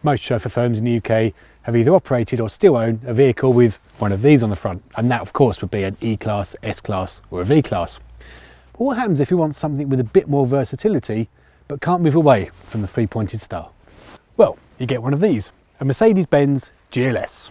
Most chauffeur firms in the UK have either operated or still own a vehicle with one of these on the front, and that of course would be an E-Class, S-Class or a V-Class. But what happens if you want something with a bit more versatility but can't move away from the three-pointed star? Well, you get one of these, a Mercedes-Benz GLS.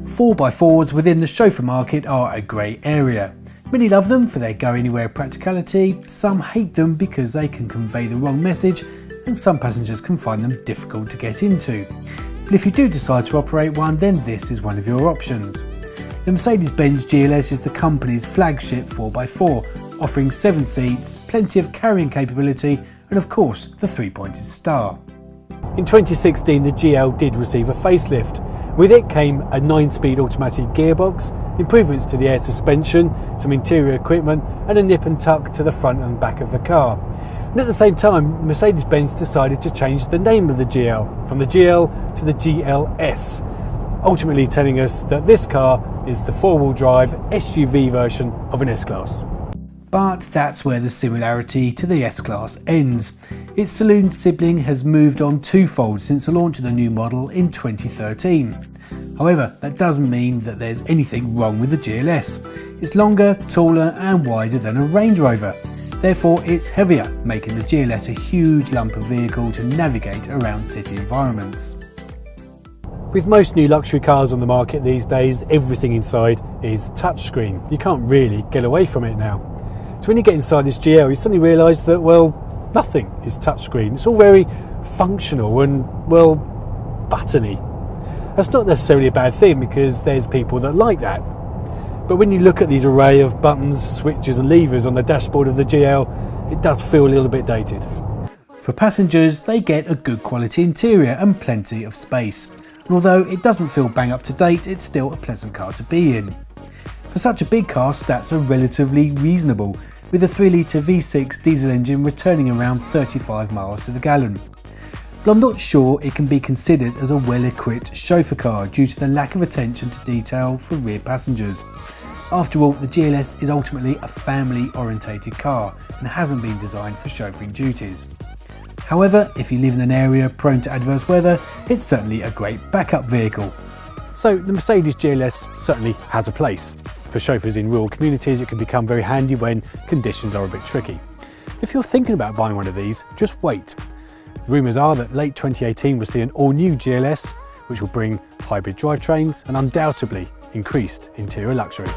Four by fours within the chauffeur market are a grey area. Many love them for their go anywhere practicality, some hate them because they can convey the wrong message, and some passengers can find them difficult to get into. But if you do decide to operate one, then this is one of your options. The Mercedes-Benz GLS is the company's flagship 4x4, offering 7 seats, plenty of carrying capability, and of course the three-pointed star. In 2016 the GL did receive a facelift. With it came a 9-speed automatic gearbox, improvements to the air suspension, some interior equipment and a nip and tuck to the front and back of the car. And at the same time, Mercedes-Benz decided to change the name of the GL from the GL to the GLS, ultimately telling us that this car is the four-wheel drive SUV version of an S-Class. But that's where the similarity to the S-Class ends. Its saloon sibling has moved on twofold since the launch of the new model in 2013. However, that doesn't mean that there's anything wrong with the GLS. It's longer, taller and wider than a Range Rover. Therefore, it's heavier, making the GLS a huge lump of vehicle to navigate around city environments. With most new luxury cars on the market these days, everything inside is touchscreen. You can't really get away from it now. So when you get inside this GL, you suddenly realise that, well, nothing is touchscreen. It's all very functional and, well, buttony. That's not necessarily a bad thing because there's people that like that. But when you look at these array of buttons, switches and levers on the dashboard of the GL, it does feel a little bit dated. For passengers, they get a good quality interior and plenty of space. And although it doesn't feel bang up to date, it's still a pleasant car to be in. For such a big car, stats are relatively reasonable, with a 3-litre V6 diesel engine returning around 35 miles to the gallon. But I'm not sure it can be considered as a well-equipped chauffeur car due to the lack of attention to detail for rear passengers. After all, the GLS is ultimately a family-orientated car and hasn't been designed for chauffeuring duties. However, if you live in an area prone to adverse weather, it's certainly a great backup vehicle. So the Mercedes GLS certainly has a place. For chauffeurs in rural communities, it can become very handy when conditions are a bit tricky. If you're thinking about buying one of these, just wait. Rumours are that late 2018 will see an all-new GLS, which will bring hybrid drivetrains and undoubtedly increased interior luxury.